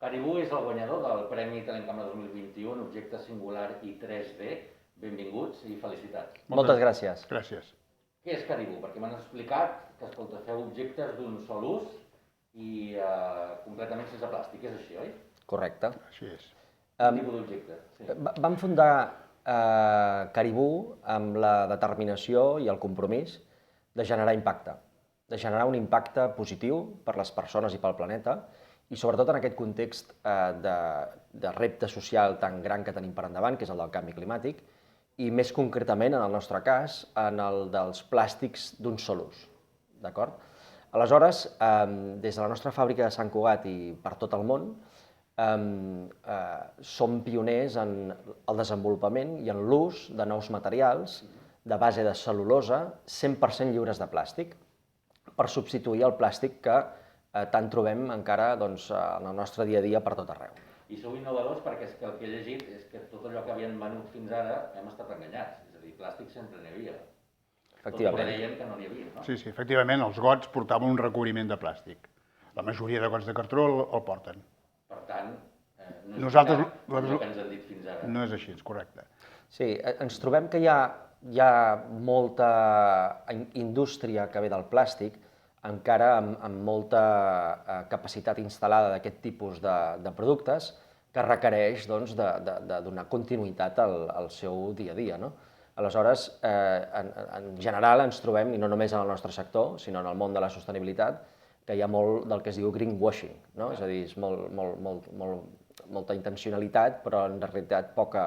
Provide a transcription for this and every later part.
Caribou és el guanyador del Premi Telencambra 2021, Objecte Singular i 3D. Benvinguts i felicitats. Moltes gràcies. Gràcies. Què és Caribou? Perquè m'han explicat que, escolta, feu objectes d'un sol ús i completament sense plàstic. És així, oi? Correcte. Així és. Quin tipus d'objecte? Sí. Vam fundar Caribou amb la determinació i el compromís de generar impacte, de generar un impacte positiu per les persones i pel planeta i sobretot en aquest context de repte social tan gran que tenim per endavant, que és el del canvi climàtic, i més concretament, en el nostre cas, en el dels plàstics d'un sol ús. D'acord? Aleshores, des de la nostra fàbrica de Sant Cugat i per tot el món, som pioners en el desenvolupament i en l'ús de nous materials de base de cel·lulosa 100% lliures de plàstic per substituir el plàstic que tant trobem encara en el nostre dia a dia per tot arreu. I sou innovadors perquè és que el que he llegit és que tot allò que havien venut fins ara hem estat enganyats. És a dir, plàstic sempre n'hi havia. Efectivament. Tot creiem que no n'hi havia, no? Sí, efectivament, els gots portaven un recobriment de plàstic. La majoria de gots de cartró el porten. Per tant, no és Nosaltres- el que ens han dit fins ara. No és així, és correcte. Sí, ens trobem que hi ha molta indústria que ve del plàstic, encara amb molta capacitat instal·lada d'aquest tipus de productes que requereix de donar continuïtat al seu dia a dia. No? Aleshores, en general ens trobem, i no només en el nostre sector, sinó en el món de la sostenibilitat, que hi ha molt del que es diu greenwashing, no? És a dir, és molta intencionalitat, però en realitat poca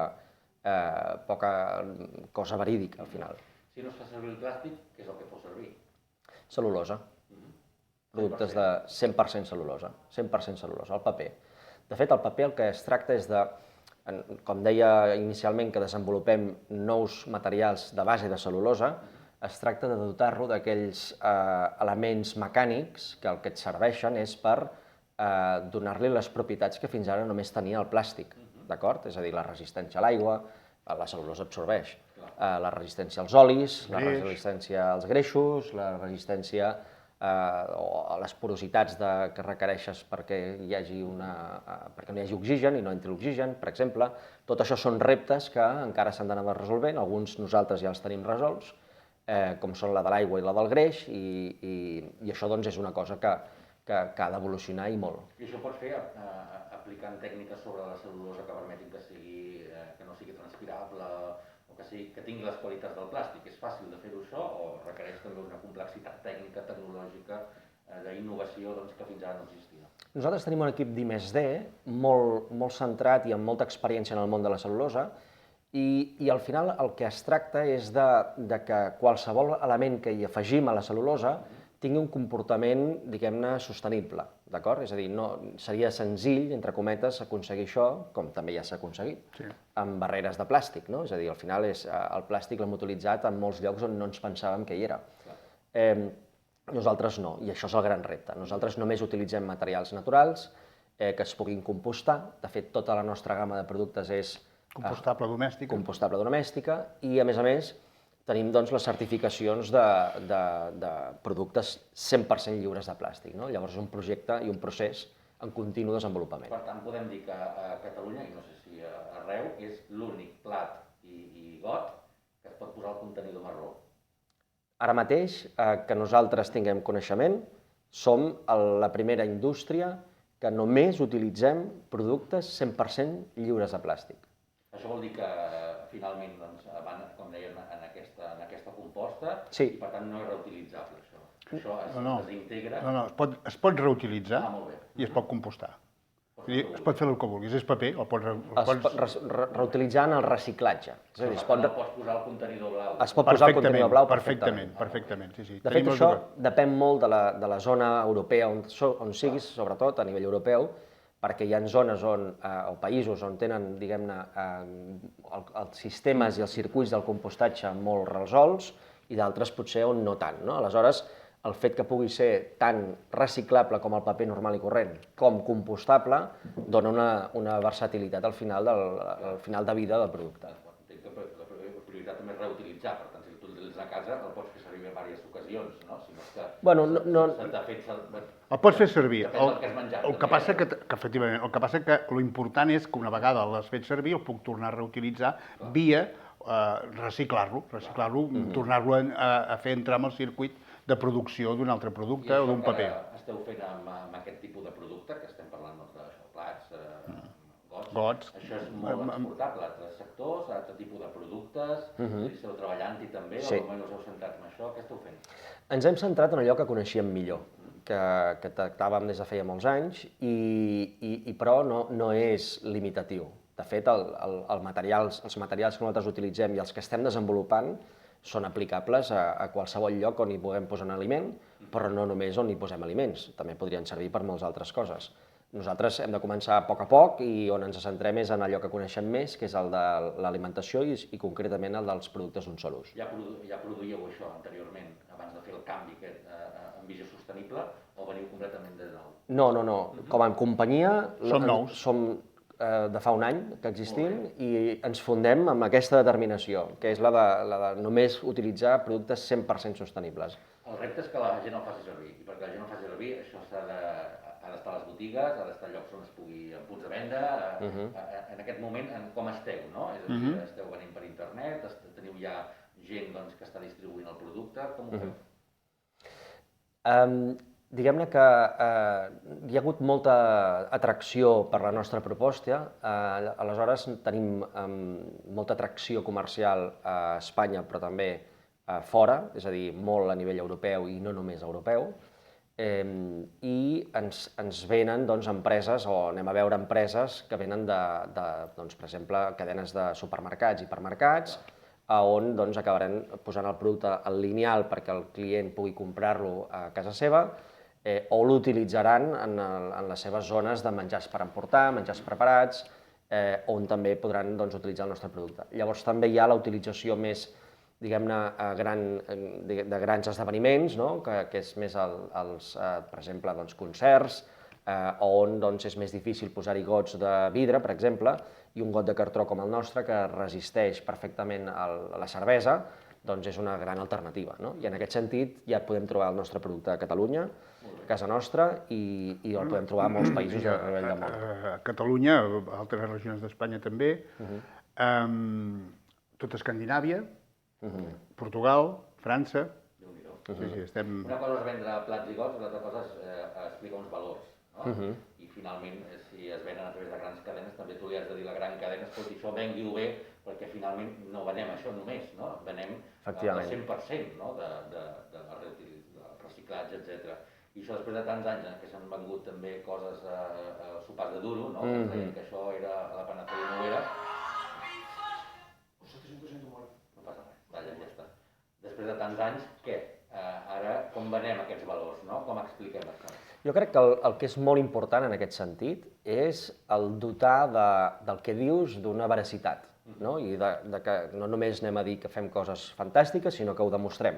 cosa verídica al final. Si no es fa servir el plàstic, què és el que fos servir? Cel·lulosa. Productes de 100% cel·lulosa, 100% cel·lulosa, el paper. De fet, el paper el que es tracta és de, com deia inicialment, que desenvolupem nous materials de base de cel·lulosa, es tracta de dotar-lo d'aquells elements mecànics que el que et serveixen és per donar-li les propietats que fins ara només tenia el plàstic, d'acord? És a dir, la resistència a l'aigua, la cel·lulosa absorbeix, la resistència als olis, la resistència als greixos, la resistència o les porositats que requereixes perquè no hi hagi oxigen i no entri l'oxigen, per exemple. Tot això són reptes que encara s'han d'anar resolvent, alguns nosaltres ja els tenim resolts, com són la de l'aigua i la del greix, i això és una cosa que ha d'evolucionar i molt. I això pots fer aplicant tècniques sobre la cel·lulosa que permetin que no sigui transpirable o que tingui les qualitats del plàstic. És fàcil de fer-ho això o requereix també una complexitat tècnica, tecnològica, d'innovació que fins ara no existia? Nosaltres tenim un equip d'I+D molt centrat i amb molta experiència en el món de la cel·lulosa i al final el que es tracta és de que qualsevol element que hi afegim a la cel·lulosa tingui un comportament, diguem-ne, sostenible, d'acord? És a dir, seria senzill, entre cometes, aconseguir això, com també ja s'ha aconseguit, amb barreres de plàstic, no? És a dir, al final el plàstic l'hem utilitzat en molts llocs on no ens pensàvem que hi era. Nosaltres no, i això és el gran repte. Nosaltres només utilitzem materials naturals que es puguin compostar. De fet, tota la nostra gamma de productes és Compostable domèstica i, a més, tenim les certificacions de productes 100% lliures de plàstic. Llavors és un projecte i un procés en continu desenvolupament. Per tant, podem dir que a Catalunya, i no sé si arreu, és l'únic plat i got que es pot posar al contenidor marró. Ara mateix, que nosaltres tinguem coneixement, som la primera indústria que només utilitzem productes 100% lliures de plàstic. Això vol dir que finalment van, com dèiem, en aquesta composta Sí. i per tant no és reutilitzable això. Això es desintegra. No, es pot reutilitzar Molt bé. i es pot compostar. Es pot fer el que vulguis, és paper, el pots... Reutilitzar en el reciclatge. És a dir, El pots posar al contenidor blau. es pot posar al contenidor blau perfectament. Perfectament, sí. De fet, això depèn molt de la zona europea on siguis, sobretot a nivell europeu, perquè hi ha zones o països on tenen, diguem-ne, els sistemes i els circuits del compostatge molt resolts i d'altres potser on no tant. Aleshores, el fet que pugui ser tant reciclable com el paper normal i corrent, com compostable, dona una versatilitat al final de vida del producte. Entenc que la prioritat també és reutilitzar, per tant, si tu tens a casa el pots fer servir en diverses ocasions, no? Si no és que Bueno, se t'ha fet... El pots fer servir. Depèn del que has menjat. El que passa que efectivament, el que passa que l'important és que una vegada l'has fet servir el puc tornar a reutilitzar via reciclar-lo, tornar-lo a fer entrar en el circuit de producció d'un altre producte o d'un paper. I això que esteu fent amb aquest tipus de producte, que estem parlant de plats, gots, això és molt exportable a altres sectors, a altre tipus de productes, esteu treballant-hi també, o almenys us heu centrat en això, què esteu fent? Ens hem centrat en allò que coneixíem millor, que tractàvem des de feia molts anys, però no és limitatiu. De fet, els materials que nosaltres utilitzem i els que estem desenvolupant són aplicables a qualsevol lloc on hi puguem posar un aliment, però no només on hi posem aliments, també podrien servir per moltes altres coses. Nosaltres hem de començar a poc i on ens centrem és en allò que coneixem més, que és el de l'alimentació i concretament el dels productes d'un sol ús. Ja produïeu això anteriorment, abans de fer el canvi en visió sostenible, o veniu completament de nou? No. Com a companyia... Som nous. Som de fa un any que existim i ens fundem amb aquesta determinació, que és la de només utilitzar productes 100% sostenibles. El repte és que la gent el faci servir, i perquè la gent el faci servir això ha d'estar a les botigues, ha d'estar a llocs on es pugui, en punts de venda, en aquest moment com esteu, no? És a dir, esteu venint per internet, teniu ja gent que està distribuint el producte, com ho feu? Diguem-ne que hi ha hagut molta atracció per la nostra proposta, aleshores tenim molta atracció comercial a Espanya, però també fora, és a dir, molt a nivell europeu i no només europeu, i ens venen empreses, o anem a veure empreses que venen per exemple, cadenes de supermercats i hipermercats, on acabaran posant el producte al lineal perquè el client pugui comprar-lo a casa seva, o l'utilitzaran en les seves zones de menjars per emportar, menjars preparats, on també podran utilitzar el nostre producte. Llavors també hi ha la utilització més, diguem-ne, de grans esdeveniments, que és més, per exemple, concerts, on és més difícil posar-hi gots de vidre, per exemple, i un got de cartró com el nostre, que resisteix perfectament a la cervesa, és una gran alternativa. I en aquest sentit ja podem trobar el nostre producte a Catalunya, a casa nostra, i el podem trobar a molts països del nivell del món. A Catalunya, a altres regions d'Espanya també, tot Escandinàvia, Portugal, França. Una cosa és vendre plats i gots, l'altra cosa és explicar uns valors, no? I finalment, si es venen a través de grans cadenes, també tu li has de dir a la gran cadena, escolti, això vengui-ho bé, perquè finalment no venem això només, no? Venem el 100% de reciclatge, etc. I això després de tants anys que s'han vengut també coses sopars de duro, no? Que deien que això era la panacea i no era. No passa res, ja està. Després de tants anys, què? Ara com venem aquests valors, no? Com expliquem això? Jo crec que el que és molt important en aquest sentit és el dotar del que dius d'una veracitat, i que no només anem a dir que fem coses fantàstiques, sinó que ho demostrem.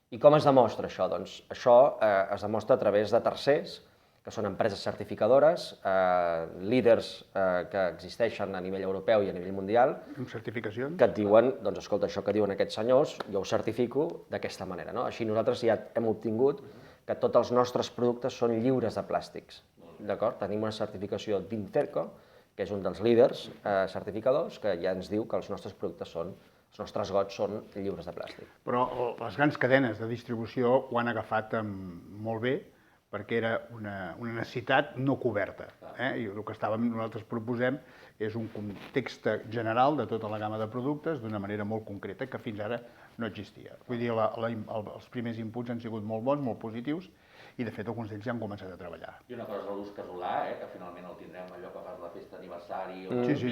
I com es demostra això? Doncs això es demostra a través de tercers, que són empreses certificadores, líders que existeixen a nivell europeu i a nivell mundial, Amb certificacions? que et diuen, doncs escolta, això que diuen aquests senyors, jo ho certifico d'aquesta manera. Així nosaltres ja hem obtingut que tots els nostres productes són lliures de plàstics. D'acord? Tenim una certificació d'Interco, que és un dels líders certificadors, que ja ens diu que els nostres productes els nostres gots són lliures de plàstic. Però les grans cadenes de distribució ho han agafat molt bé, perquè era una necessitat no coberta. I el que nosaltres proposem és un context general de tota la gamma de productes d'una manera molt concreta que fins ara no existia. Vull dir, els primers inputs han sigut molt bons, molt positius, i de fet alguns d'ells ja han començat a treballar. I una cosa és l'ús casolà, que finalment el tindrem allò que fas la festa d'aniversari o Sí.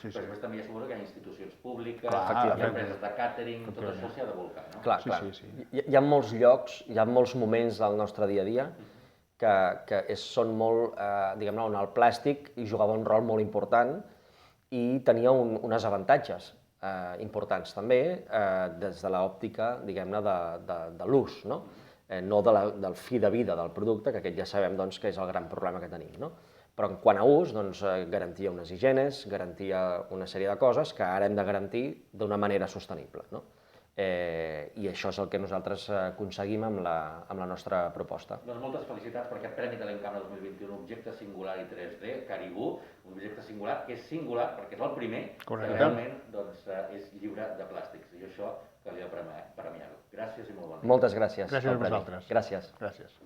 però després també hi ha segura que hi ha institucions públiques, Clar, hi ha empreses de càtering, tot això s'hi ha de volcar, no? Clar. Sí. Hi ha molts llocs, hi ha molts moments del nostre dia a dia que són molt, diguem-ne, on el plàstic hi jugava un rol molt important i tenia uns avantatges importants també des de l'òptica, diguem-ne, de l'ús, no del fi de vida del producte, que aquest ja sabem que és el gran problema que tenim. Però en quant a ús, garantia unes higienes, garantia una sèrie de coses que ara hem de garantir d'una manera sostenible. i això és el que nosaltres aconseguim amb la nostra proposta. Doncs moltes felicitats per aquest Premi Talent Camp 2021, Objecte Singular i 3D, Caribou, un objecte singular que és singular perquè és el primer que realment és lliure de plàstics, i això calia premiar-ho. Gràcies i molt bon dia. Moltes gràcies. Gràcies a vosaltres. Gràcies. Gràcies.